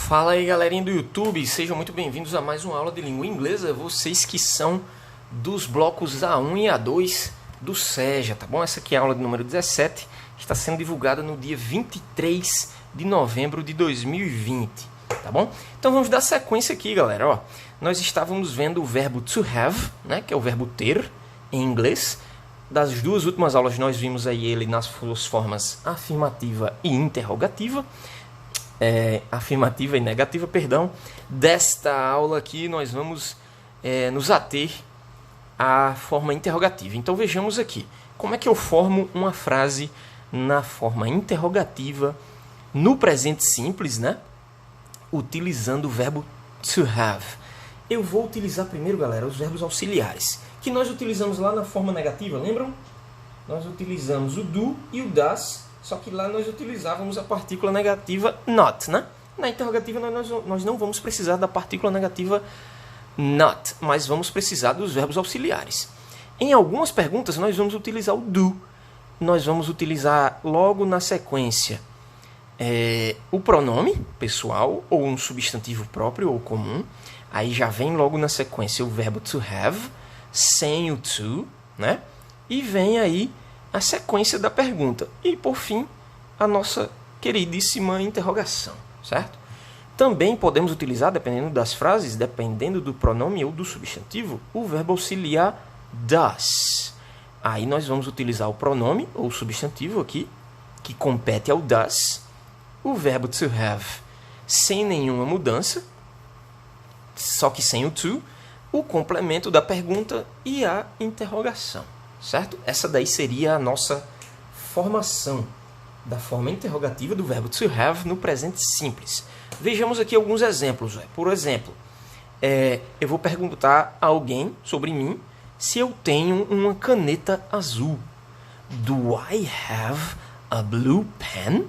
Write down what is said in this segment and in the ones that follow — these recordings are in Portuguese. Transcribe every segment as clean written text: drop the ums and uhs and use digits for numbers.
Fala aí, galerinha do YouTube, sejam muito bem-vindos a mais uma aula de língua inglesa. Vocês que são dos blocos A1 e A2 do SEJA, tá bom? Essa aqui é a aula de número 17, está sendo divulgada no dia 23 de novembro de 2020, tá bom? Então vamos dar sequência aqui, galera. Ó, nós estávamos vendo o verbo to have, né, que é o verbo ter em inglês. Das duas últimas aulas nós vimos aí ele nas suas formas afirmativa e interrogativa. Afirmativa e negativa, perdão. Desta aula aqui nós vamos nos ater à forma interrogativa. Então vejamos aqui, como é que eu formo uma frase na forma interrogativa no presente simples, né? Utilizando o verbo to have. Eu vou utilizar primeiro, galera, os verbos auxiliares, que nós utilizamos lá na forma negativa, lembram? Nós utilizamos o do e o das, só que lá nós utilizávamos a partícula negativa not, né? Na interrogativa nós não vamos precisar da partícula negativa not, mas vamos precisar dos verbos auxiliares. Em algumas perguntas nós vamos utilizar o do. Nós vamos utilizar logo na sequência o pronome pessoal ou um substantivo próprio ou comum. Aí já vem logo na sequência o verbo to have, sem o to, né? E vem aí a sequência da pergunta. E, por fim, a nossa queridíssima interrogação, certo? Também podemos utilizar, dependendo das frases, dependendo do pronome ou do substantivo, o verbo auxiliar does. Aí nós vamos utilizar o pronome ou substantivo aqui, que compete ao does, o verbo to have sem nenhuma mudança, só que sem o to, o complemento da pergunta e a interrogação, certo? Essa daí seria a nossa formação da forma interrogativa do verbo to have no presente simples. Vejamos aqui alguns exemplos. Por exemplo, eu vou perguntar a alguém sobre mim se eu tenho uma caneta azul. Do I have a blue pen?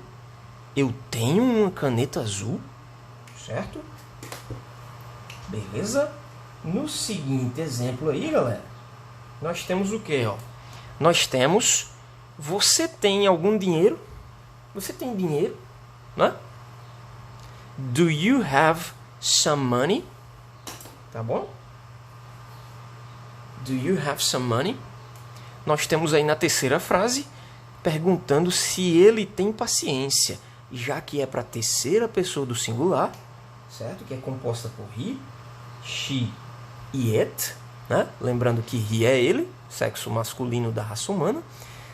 Eu tenho uma caneta azul, certo? Beleza? No seguinte exemplo aí, galera, nós temos o que? Nós temos, você tem algum dinheiro? Você tem dinheiro? Né? Do you have some money? Tá bom? Do you have some money? Nós temos aí na terceira frase, perguntando se ele tem paciência, já que é para a terceira pessoa do singular, certo? Que é composta por he, she e it, né? Lembrando que he é ele, sexo masculino da raça humana,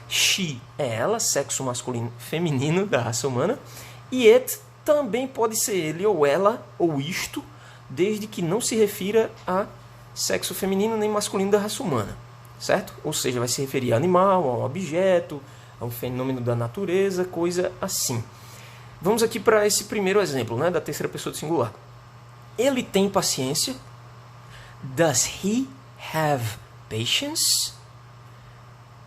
she é ela, sexo masculino feminino da raça humana, e it também pode ser ele ou ela ou isto, desde que não se refira a sexo feminino nem masculino da raça humana, certo? Ou seja, vai se referir a animal, a um objeto, a um fenômeno da natureza, coisa assim. Vamos aqui para esse primeiro exemplo, né, da terceira pessoa do singular. Ele tem paciência. Does he have patience?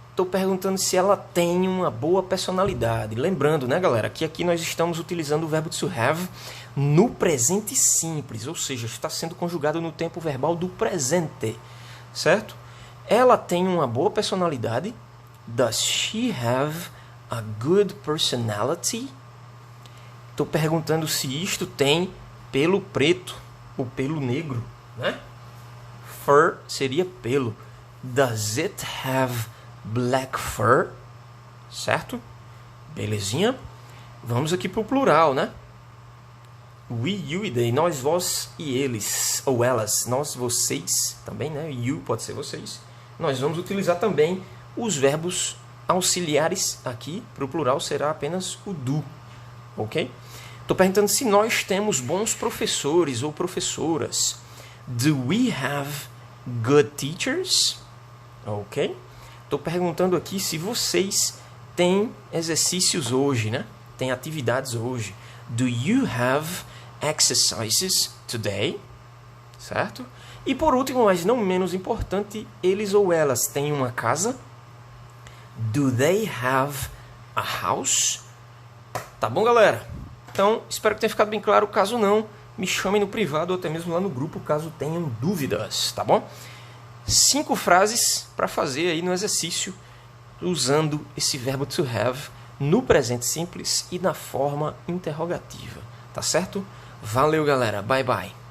Estou perguntando se ela tem uma boa personalidade. Lembrando, né, galera, que aqui nós estamos utilizando o verbo to have no presente simples, ou seja, está sendo conjugado no tempo verbal do presente, certo? Ela tem uma boa personalidade. Does she have a good personality? Estou perguntando se isto tem pelo preto ou pelo negro, né? Fur seria pelo. Does it have black fur? Certo? Belezinha? Vamos aqui para o plural, né? We, you e they. Nós, vós e eles. Ou elas. Nós, vocês. Também, né? You pode ser vocês. Nós vamos utilizar também os verbos auxiliares aqui. Para o plural será apenas o do. Ok? Estou perguntando se nós temos bons professores ou professoras. Do we have good teachers? Ok? Estou perguntando aqui se vocês têm exercícios hoje, né? Tem atividades hoje. Do you have exercises today? Certo? E por último, mas não menos importante, eles ou elas têm uma casa? Do they have a house? Tá bom, galera? Então, espero que tenha ficado bem claro. Caso não, me chamem no privado ou até mesmo lá no grupo, caso tenham dúvidas, tá bom? 5 frases para fazer aí no exercício, usando esse verbo to have no presente simples e na forma interrogativa, tá certo? Valeu, galera. Bye, bye.